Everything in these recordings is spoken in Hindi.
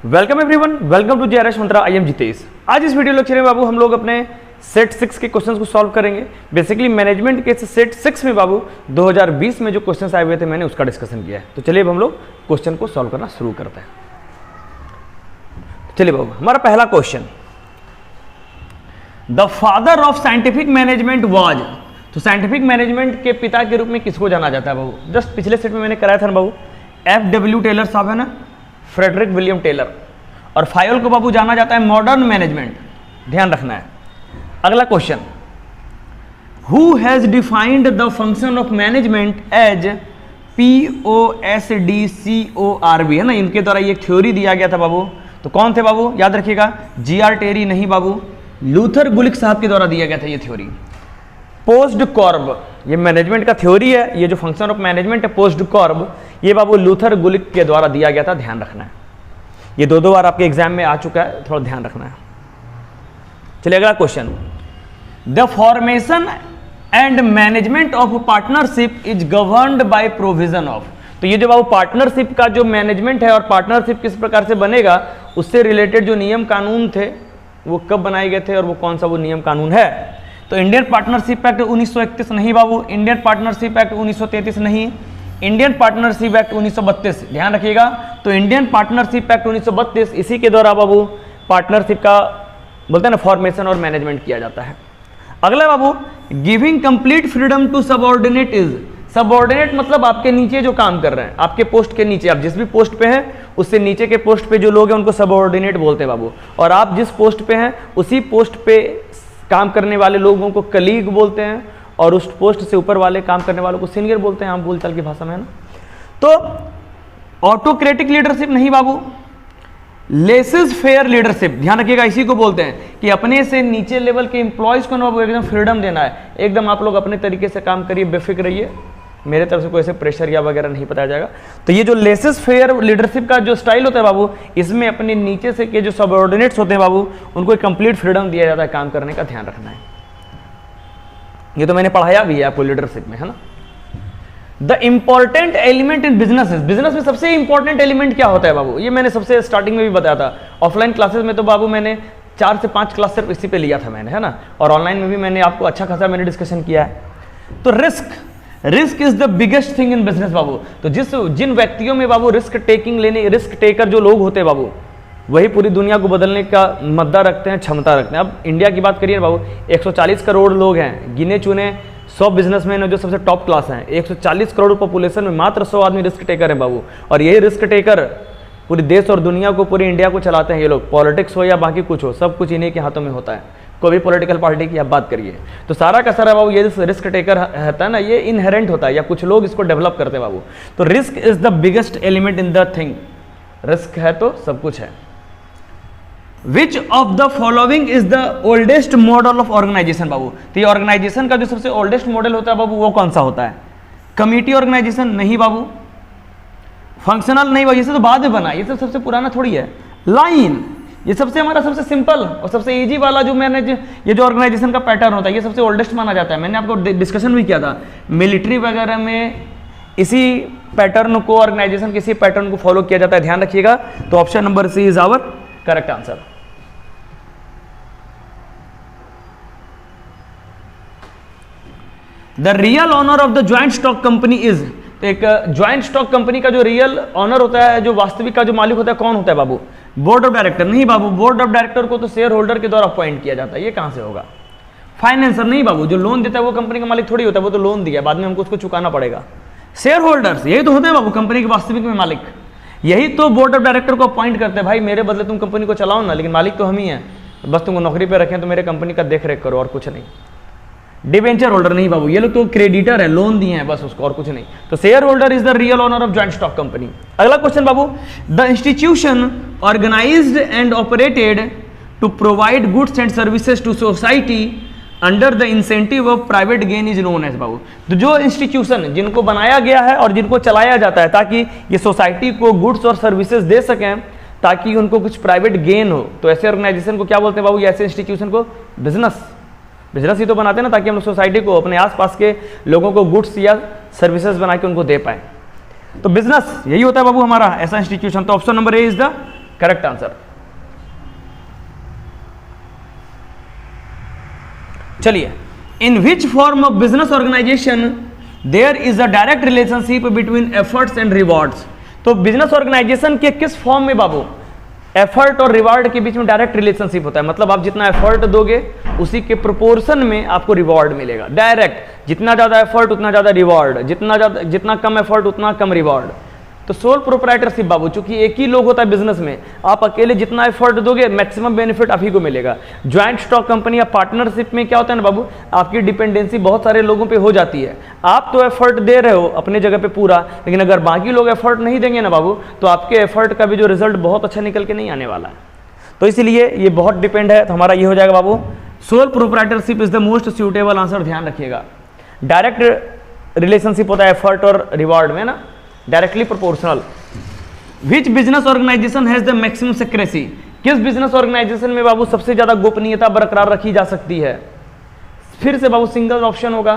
Welcome everyone, welcome to JRS Mantra. I am Jitesh. आज इस वीडियो लेक्चर में बाबू हम लोग अपने सेट 6 के क्वेश्चंस को सॉल्व करेंगे। बेसिकली मैनेजमेंट के सेट 6 में बाबू 2020 में जो क्वेश्चंस आए हुए थे मैंने उसका डिस्कशन किया है। तो चलिए अब हम लोग क्वेश्चन को सॉल्व करना शुरू करते हैं। चलिए बाबू, हमारा पहला question, the father of scientific management was. तो साइंटिफिक मैनेजमेंट के पिता के रूप में किसको जाना जाता है बाबू? जस्ट पिछले सेट में मैंने कराया था ना बाबू, FW टेलर साहब है ना, फ्रेडरिक विलियम टेलर। और फायोल को बाबू जाना जाता है मॉडर्न मैनेजमेंट, ध्यान रखना है। अगला question, who has defined the function of management as POSDCORB, है ना, इनके द्वारा ये थ्योरी दिया गया था बाबू। तो कौन थे बाबू? याद रखिएगा, GR टेरी नहीं बाबू, लूथर गुलिक साहब के द्वारा दिया गया था ये थ्योरी। पोस्ट कॉर्ब, ये मैनेजमेंट का थ्योरी है, ये जो फंक्शन ऑफ मैनेजमेंट है पोस्ट कॉर्ब, ये बाबू लूथर गुलिक के द्वारा दिया गया था, ध्यान रखना है। ये दो बार आपके एग्जाम में आ चुका है, थोड़ा ध्यान रखना है। चलिए अगला question, the formation and management of partnership is governed by provision of. तो ये जो बाबू पार्टनरशिप का जो मैनेजमेंट है और पार्टनरशिप किस प्रकार से बनेगा, उससे रिलेटेड जो नियम कानून थे वो कब बनाए गए थे और वो कौन सा वो नियम कानून है? तो इंडियन पार्टनरशिप एक्ट 1931 नहीं बाबू, इंडियन पार्टनरशिप एक्ट 1933 नहीं, इंडियन पार्टनरशिप एक्ट 1932, ध्यान रखिएगा। तो इंडियन पार्टनरशिप एक्ट 1932, इसी के द्वारा बाबू पार्टनरशिप का बोलते हैं ना फॉर्मेशन और मैनेजमेंट किया जाता है। अगला बाबू, giving complete freedom to subordinate is. Subordinate मतलब आपके नीचे जो काम कर रहे हैं, आपके पोस्ट के नीचे, आप जिस भी पोस्ट पे हैं उससे नीचे के पोस्ट पे जो लोग हैं उनको सबऑर्डिनेट बोलते हैं बाबू। और आप जिस पोस्ट पे हैं उसी पोस्ट पे काम करने वाले लोगों को कलीग बोलते हैं और उस पोस्ट से ऊपर वाले काम करने वालों को सीनियर बोलते हैं, आम बोलचाल की भाषा में, है ना। तो ऑटोक्रेटिक लीडरशिप नहीं बाबू, लेसेस फेयर लीडरशिप, ध्यान रखिएगा, इसी को बोलते हैं कि अपने से नीचे लेवल के एम्प्लॉयज को ना बाबू एकदम फ्रीडम देना है, एकदम आप लोग अपने तरीके से काम करिए, बेफिक्र रहिए, मेरे तरफ से कोई ऐसे प्रेशर या वगैरह नहीं बताया जाएगा। तो ये जो लेसेस फेयर लीडरशिप का जो स्टाइल होता है बाबू, इसमें अपने नीचे से के जो सबऑर्डिनेट्स होते हैं बाबू उनको कंप्लीट फ्रीडम दिया जाता है काम करने का, ध्यान रखना है। ये तो मैंने पढ़ाया भी है आपको लीडरशिप में, है ना। The important element in business, business में सबसे इंपॉर्टेंट एलिमेंट क्या होता है बाबू? ये मैंने सबसे स्टार्टिंग में भी बताया था। ऑफलाइन क्लासेस में तो बाबू मैंने 4 से 5 क्लास सिर्फ इसी पे लिया था मैंने, है ना, और ऑनलाइन में भी मैंने आपको अच्छा खासा मैंने डिस्कशन किया है। तो risk is the biggest thing in business बाबू। तो जिन व्यक्तियों में बाबू रिस्क टेकर जो लोग होते हैं बाबू, वही पूरी दुनिया को बदलने का मद्दा रखते हैं, क्षमता रखते हैं। अब इंडिया की बात करिए बाबू, 140 करोड़ लोग हैं, गिने चुने 100 बिजनेसमैन है जो सबसे टॉप क्लास हैं। 140 करोड़ पॉपुलेशन में मात्र 100 आदमी रिस्क टेकर है बाबू, और यही रिस्क टेकर पूरे देश और दुनिया को, पूरी इंडिया को चलाते हैं ये लोग। पॉलिटिक्स हो या बाकी कुछ हो, सब कुछ इन्हीं के हाथों में होता है। कोई भी पॉलिटिकल पार्टी की आप बात करिए तो सारा का सारा बाबू ये रिस्क टेकर रहता है ना, ये इनहेरेंट होता है या कुछ लोग इसको डेवलप करते हैं बाबू। तो risk is the biggest element in the thing, risk है तो सब कुछ है। Which of the following is the oldest model of organisation बाबू? तो ये ऑर्गेनाइजेशन का जो सबसे ओल्डेस्ट मॉडल होता है बाबू वो कौन सा होता है? कमिटी ऑर्गेनाइजेशन नहीं बाबू, फंक्शनल नहीं बाबू, ये सब तो बाद में बना, ये सब सबसे पुराना थोड़ी है। लाइन, ये सबसे हमारा सबसे सिंपल और सबसे इजी वाला जो ये जो ऑर्गेनाइजेशन का पैटर्न होता है ये सबसे ओल्डेस्ट माना जाता है। मैंने आपको डिस्कशन भी किया था, मिलिट्री वगैरह में इसी पैटर्न को, ऑर्गेनाइजेशन के इसी पैटर्न को फॉलो किया जाता है, ध्यान रखिएगा। तो option number C is our correct answer. The real owner of the joint stock company is. तो एक ज्वाइंट स्टॉक कंपनी का जो रियल ऑनर होता है, जो वास्तविक का जो मालिक होता है, कौन होता है बाबू? बोर्ड ऑफ डायरेक्टर नहीं बाबू, बोर्ड ऑफ डायरेक्टर को तो शेयर होल्डर के द्वारा अपॉइंट किया जाता है, ये कहां से होगा? फाइनेंसर नहीं बाबू, जो लोन देता है वो कंपनी का मालिक थोड़ी होता है, वो तो लोन दिया बाद में हमको उसको चुकाना पड़ेगा। शेयर होल्डर्स यही तो होते हैं बाबू कंपनी के वास्तविक में मालिक, यही तो बोर्ड ऑफ डायरेक्टर को अपॉइंट करते हैं। भाई मेरे बदले तुम कंपनी को चलाओ ना, लेकिन मालिक तो हम ही हैं, बस तुमको नौकरी पे रखें तो मेरे कंपनी का देख रेख करो और कुछ नहीं। डिबेंचर होल्डर नहीं बाबू, ये लोग तो क्रेडिटर है, लोन दिए हैं बस उसको, और कुछ नहीं। तो share holder is the real owner of joint stock company. अगला क्वेश्चन बाबू, the institution organised and operated to provide goods and services to society under the incentive of private gain is known as बाबू। तो जो इंस्टीट्यूशन जिनको बनाया गया है और जिनको चलाया जाता है ताकि ये सोसाइटी को गुड्स और सर्विसेज दे सकें, ताकि उनको कुछ प्राइवेट गेन हो, तो ऐसे ऑर्गेनाइजेशन को क्या बोलते हैं बाबू? ऐसे इंस्टीट्यूशन को बिजनेस ही तो बनाते हैं ना, ताकि हम सोसाइटी को, अपने आसपास के लोगों को गुड्स या सर्विसेज बना के उनको दे पाए। तो बिजनेस यही होता है बाबू हमारा ऐसा इंस्टीट्यूशन। तो option number A is the correct answer. चलिए, in which form of business organisation there is a direct relationship between efforts and rewards. तो बिजनेस ऑर्गेनाइजेशन के किस फॉर्म में बाबू एफर्ट और रिवार्ड के बीच में डायरेक्ट रिलेशनशिप होता है। मतलब आप जितना एफर्ट दोगे उसी के प्रोपोर्शन में आपको रिवॉर्ड मिलेगा डायरेक्ट। जितना ज़्यादा एफर्ट उतना ज़्यादा रिवॉर्ड, जितना कम एफर्ट उतना कम रिवॉर्ड। तो सोल प्रोप्राइटरशिप बाबू, चूंकि एक ही लोग होता है बिजनेस में, आप अकेले जितना एफर्ट दोगे मैक्सिमम बेनिफिट आप ही को मिलेगा। ज्वाइंट स्टॉक कंपनी या पार्टनरशिप में क्या होता है ना बाबू, आपकी डिपेंडेंसी बहुत सारे लोगों पे हो जाती है। आप तो एफर्ट दे रहे हो अपने जगह पे पूरा, लेकिन अगर बाकी लोग एफर्ट नहीं देंगे ना बाबू, तो आपके एफर्ट का भी जो रिजल्ट बहुत अच्छा निकल के नहीं आने वाला है। तो इसलिए ये बहुत डिपेंड है। तो हमारा ये हो जाएगा बाबू, sole proprietorship is the most suitable answer. ध्यान रखिएगा, डायरेक्ट रिलेशनशिप होता है एफर्ट और रिवॉर्ड में ना, directly proportional. Which business organisation has the maximum secrecy. किस बिजनेस ऑर्गेनाइजेशन में बाबू सबसे ज्यादा गोपनीयता बरकरार रखी जा सकती है। फिर से बाबू सिंगल ऑप्शन होगा,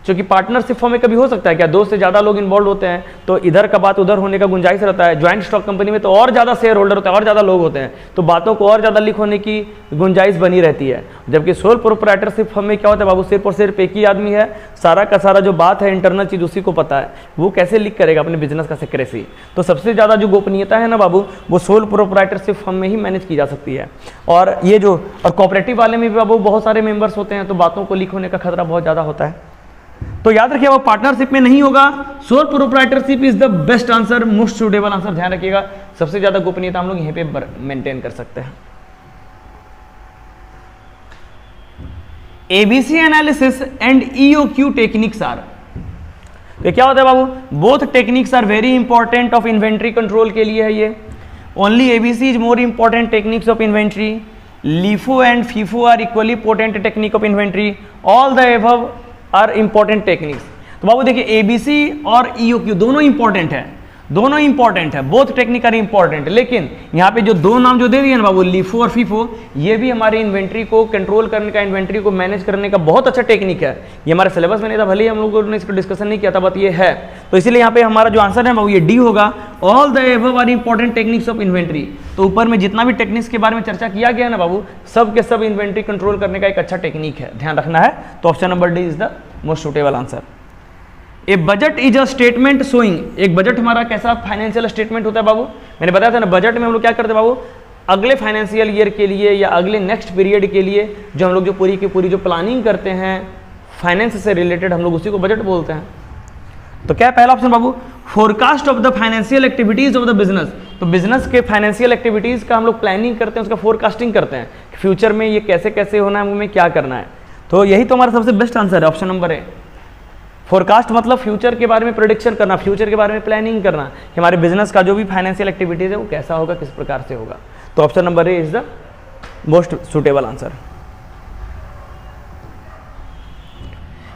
क्योंकि पार्टनरशिप फॉर्म में कभी हो सकता है क्या 2 से ज्यादा लोग इन्वॉल्व होते हैं, तो इधर का बात उधर होने का गुंजाइश रहता है। ज्वाइंट स्टॉक कंपनी में तो और ज्यादा शेयर होल्डर होते हैं, और ज्यादा लोग होते हैं, तो बातों को और ज्यादा लीक होने की गुंजाइश बनी रहती है। जबकि सोल प्रोप्राइटरशिप फॉर्म में क्या होता है बाबू, सिर्फ और सिर्फ एक ही आदमी है, सारा का सारा जो बात है इंटरनल चीज उसी को पता है, वो कैसे लीक करेगा अपने बिजनेस का सिक्रेसी। तो सबसे ज्यादा जो गोपनीयता है ना बाबू, वो सोल प्रोप्राइटरशिप फॉर्म में ही मैनेज की जा सकती है। और ये जो और कोऑपरेटिव वाले में भी बाबू बहुत सारे मेंबर्स होते हैं, तो बातों को लीक होने का खतरा बहुत ज्यादा होता है। तो याद रखिए वो पार्टनरशिप में नहीं होगा। Soul proprietorship is the best answer, most suitable answer. ध्यान रखिएगा, सबसे ज्यादा गोपनीयता हम लोग यहीं पे मेंटेन कर सकते हैं। ABC analysis and EOQ techniques are, तो क्या होता है बाबू, both techniques are very important of inventory control के लिए है ये। Only ABC is more important techniques of inventory, LIFO and FIFO are equally potent technique of inventory, all the above are important techniques. तो बाबू देखिए, एबीसी और ईओक्यू दोनों इंपॉर्टेंट है, दोनों इंपॉर्टेंट है, बोथ टेक्निक आर इंपॉर्टेंट। लेकिन यहाँ पे जो दो नाम जो दे दिए ना बाबू, लीफो और फीफो, ये भी हमारी इन्वेंट्री को कंट्रोल करने का, इन्वेंट्री को मैनेज करने का बहुत अच्छा टेक्निक है। ये हमारे सिलेबस में नहीं था, भले ही हम लोगों ने इस पर डिस्कशन नहीं किया था, बट ये है। तो इसीलिए यहाँ पे हमारा जो आंसर है बाबू ये डी होगा, all the above are important techniques of inventory. तो ऊपर में जितना भी टेक्निक्स के बारे में चर्चा किया गया ना बाबू, सब के सब इन्वेंट्री कंट्रोल करने का एक अच्छा टेक्निक है, ध्यान रखना है। तो option number D is the most suitable answer. A budget is a statement showing, एक बजट हमारा कैसा फाइनेंशियल स्टेटमेंट होता है बाबू, मैंने बताया था ना, बजट में हम लोग क्या करते हैं बाबू, अगले फाइनेंशियल ईयर के लिए या अगले नेक्स्ट पीरियड के लिए जो हम लोग जो पूरी की पूरी जो प्लानिंग करते हैं फाइनेंस से रिलेटेड, हम लोग उसी को बजट बोलते हैं। तो क्या है पहला option Babu, forecast of the financial activities of the business. तो बिजनेस के फाइनेंशियल एक्टिविटीज का हम लोग प्लानिंग करते हैं, उसका फोरकास्टिंग करते हैं, फ्यूचर में ये कैसे कैसे होना है, हमें क्या करना है। तो यही तो हमारा सबसे बेस्ट आंसर है, ऑप्शन नंबर ए। फोरकास्ट मतलब फ्यूचर के बारे में प्रेडिक्शन करना, फ्यूचर के बारे में प्लानिंग करना कि हमारे बिजनेस का जो भी फाइनेंशियल एक्टिविटीज है वो कैसा होगा, किस प्रकार से होगा। तो option number A is the most suitable answer.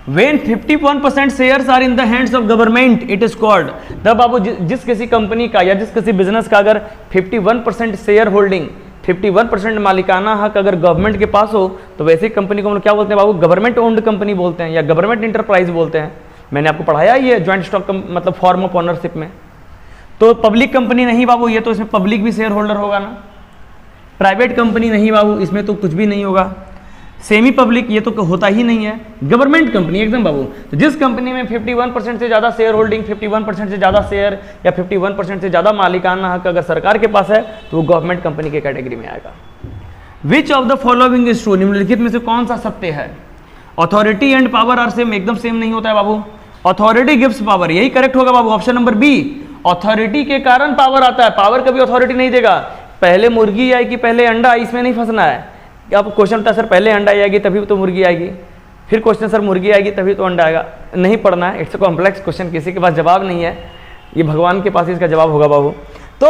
When 51% shares are in the hands of government it is called. तब बाबू जिस किसी कंपनी का या जिस किसी बिजनेस का अगर 51% शेयर होल्डिंग, 51% मालिकाना हक अगर गवर्नमेंट के पास हो, तो वैसे कंपनी को हम लोग क्या बोलते हैं बाबू, गवर्नमेंट ओन्ड कंपनी बोलते हैं या गवर्नमेंट इंटरप्राइज बोलते हैं। मैंने आपको पढ़ाया ही है ज्वाइंट स्टॉक मतलब फॉर्म ऑफ ओनरशिप में। तो पब्लिक कंपनी नहीं बाबू, ये तो इसमें पब्लिक भी शेयर होल्डर होगा ना। प्राइवेट कंपनी नहीं बाबू, इसमें तो कुछ भी नहीं होगा। सेमी पब्लिक ये तो होता ही नहीं है। गवर्नमेंट कंपनी एकदम बाबू, तो जिस कंपनी में 51% से ज़्यादा शेयर होल्डिंग, 51% से ज़्यादा शेयर या 51% से ज़्यादा मालिकाना हक अगर सरकार के पास है, तो वो गवर्नमेंट कंपनी के कैटेगरी में आएगा। Which of the following is true, निम्नलिखित में से कौन सा सत्य है। Authority and power are same, एकदम सेम नहीं होता है बाबू। अथॉरिटी गिव्स पावर, यही करेक्ट होगा बाबू, ऑप्शन नंबर बी। अथॉरिटी के कारण पावर आता है, पावर कभी अथॉरिटी नहीं देगा। पहले मुर्गी आएगी पहले अंडा, इसमें नहीं फंसना है। अब क्वेश्चन था सर पहले अंडा आएगी तभी तो मुर्गी आएगी, फिर क्वेश्चन सर मुर्गी आएगी तभी तो अंडा आएगा, नहीं पढ़ना है। इट्स अ कॉम्प्लेक्स क्वेश्चन, किसी के पास जवाब नहीं है, ये भगवान के पास ही इसका जवाब होगा बाबू। तो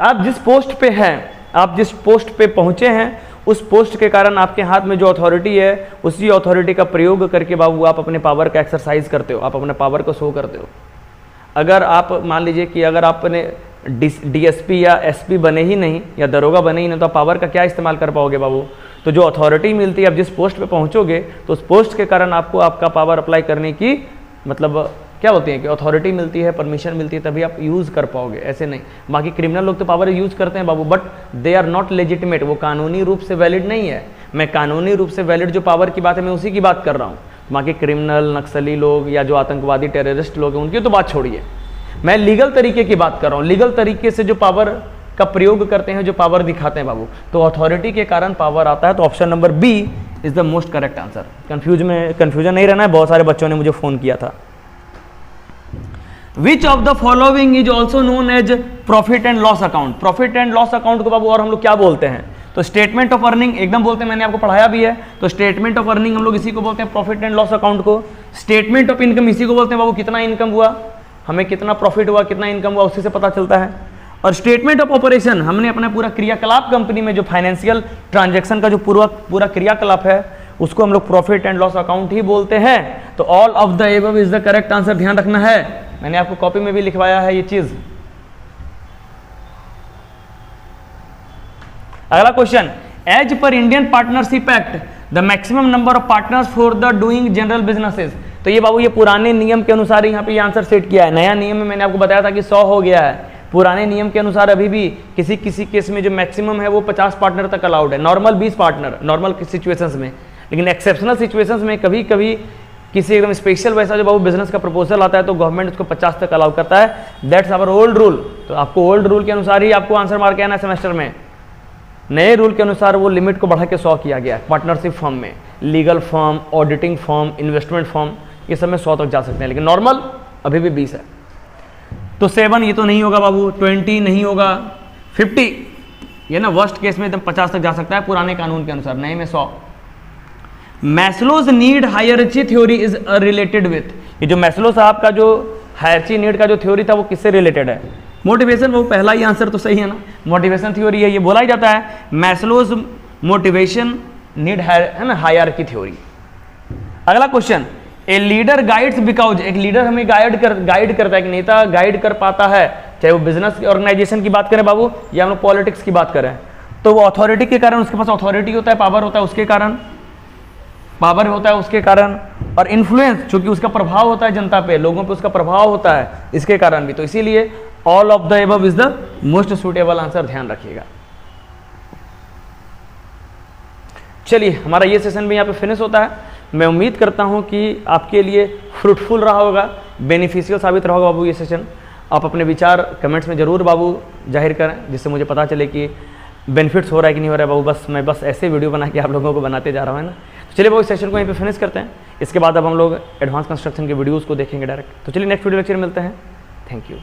आप जिस पोस्ट पे हैं, आप जिस पोस्ट पे पहुंचे हैं, उस पोस्ट के कारण आपके हाथ में जो अथॉरिटी है, उसी अथॉरिटी का प्रयोग करके बाबू आप अपने पावर का एक्सरसाइज करते हो, आप अपने पावर को शो करते हो। अगर आप मान लीजिए कि अगर आपने डीएसपी या एसपी बने ही नहीं या दरोगा बने ही नहीं, तो आप पावर का क्या इस्तेमाल कर पाओगे बाबू। तो जो अथॉरिटी मिलती है, आप जिस पोस्ट पे पहुंचोगे, तो उस पोस्ट के कारण आपको आपका पावर अप्लाई करने की मतलब क्या बोलते हैं कि अथॉरिटी मिलती है, परमिशन मिलती है, तभी आप यूज़ कर पाओगे, ऐसे नहीं। बाकी क्रिमिनल लोग तो पावर यूज़ करते हैं बाबू, but they are not legitimate, वो कानूनी रूप से वैलिड नहीं है। मैं कानूनी रूप से वैलिड जो पावर की बात है मैं उसी की बात कर रहा हूँ। बाकी क्रिमिनल, नक्सली लोग या जो आतंकवादी टेररिस्ट लोग हैं उनकी तो बात छोड़िए, मैं लीगल तरीके की बात कर रहा हूँ। लीगल तरीके से जो पावर का प्रयोग करते हैं, जो पावर दिखाते हैं बाबू, तो अथॉरिटी के कारण पावर आता है। तो option number B is the most correct answer. Confusion नहीं रहना है, बहुत सारे बच्चों ने मुझे फोन किया था। Which of the following is also known as profit and loss account. Profit and loss account को बाबू और हम लोग क्या बोलते हैं? तो स्टेटमेंट ऑफ अर्निंग एकदम बोलते हैं, मैंने आपको पढ़ाया भी है। तो स्टेटमेंट ऑफ अर्निंग हम लोग इसी को बोलते हैं, प्रॉफिट एंड लॉस अकाउंट को। स्टेटमेंट ऑफ इनकम इसी को बोलते हैं बाबू, कितना इनकम हुआ, हमें कितना प्रॉफिट हुआ, कितना इनकम हुआ, उसी से पता चलता है। और स्टेटमेंट ऑफ ऑपरेशन, हमने अपना पूरा क्रियाकलाप कंपनी में जो फाइनेंशियल ट्रांजैक्शन का जो पूरा क्रियाकलाप है उसको हम लोग प्रॉफिट एंड लॉस अकाउंट ही बोलते हैं। तो all of the above is the correct answer, ध्यान रखना है, मैंने आपको कॉपी में भी लिखवाया है ये चीज। अगला question, as per Indian partnership act the maximum number of partners for the doing general businesses. तो ये बाबू ये पुराने नियम के अनुसार यहाँ पे ये आंसर सेट किया है। नया नियम में मैंने आपको बताया था कि 100 हो गया है। पुराने नियम के अनुसार अभी भी किसी किसी केस में जो मैक्सिमम है वो 50 पार्टनर तक अलाउड है। नॉर्मल 20 पार्टनर नॉर्मल सिचुएशंस में, लेकिन एक्सेप्शनल सिचुएशंस में कभी कभी किसी एकदम स्पेशल वैसा जो बाबू बिजनेस का प्रपोजल आता है तो गवर्नमेंट उसको 50 तक अलाउ करता है। That's our old rule. तो आपको ओल्ड रूल के अनुसार ही आपको आंसर मार के आना सेमेस्टर में। नए रूल के अनुसार वो लिमिट को बढ़ा के 100 किया गया है। पार्टनरशिप फर्म में legal firm, auditing firm, investment firm, ये सब में 100 तक जा सकते हैं, लेकिन नॉर्मल अभी भी 20 है। तो 7 ये तो नहीं होगा बाबू, 20 नहीं होगा, 50 ये ना वर्स्ट केस में एकदम 50 तक जा सकता है पुराने कानून के अनुसार, नए में 100। Maslow's need hierarchy theory is related with. ये जो मैस्लो साहब का जो हायरार्ची नीड का जो थ्योरी था वो किससे रिलेटेड है? मोटिवेशन। वो पहला ही आंसर तो सही है ना, मोटिवेशन थ्योरी है। ये बोला ही जाता है मैस्लोज मोटिवेशन नीड है ना हायरार्की थ्योरी। अगला question, a leader guides because. एक लीडर हमें गाइड करता है, एक नेता गाइड कर पाता है, चाहे वो बिजनेस ऑर्गेनाइजेशन की बात करें बाबू या हम लोग पॉलिटिक्स की बात करें, तो वो अथॉरिटी के कारण, उसके पास अथॉरिटी होता है, पावर होता है, उसके कारण पावर होता है उसके कारण, और इन्फ्लुएंस चूंकि उसका प्रभाव होता है जनता पे, लोगों पे उसका प्रभाव होता है, इसके कारण भी। तो इसीलिए all of the above is the most suitable answer, ध्यान रखिएगा। चलिए हमारा ये सेशन भी यहाँ पे फिनिश होता है। मैं उम्मीद करता हूँ कि आपके लिए फ्रूटफुल रहा होगा, बेनिफिशियल साबित रहा होगा बाबू ये सेशन। आप अपने विचार कमेंट्स में ज़रूर बाबू जाहिर करें, जिससे मुझे पता चले कि बेनिफिट्स हो रहा है कि नहीं हो रहा है बाबू। मैं बस ऐसे वीडियो बना के आप लोगों को बनाते जा रहा हूँ, है ना। तो चलिए बाबू इस सेशन को यहीं पे फिनिश करते हैं। इसके बाद अब हम लोग एडवांस कंस्ट्रक्शन के वीडियोज़ को देखेंगे डायरेक्ट। तो चलिए नेक्स्ट वीडियो लेक्चर मिलते हैं। Thank you.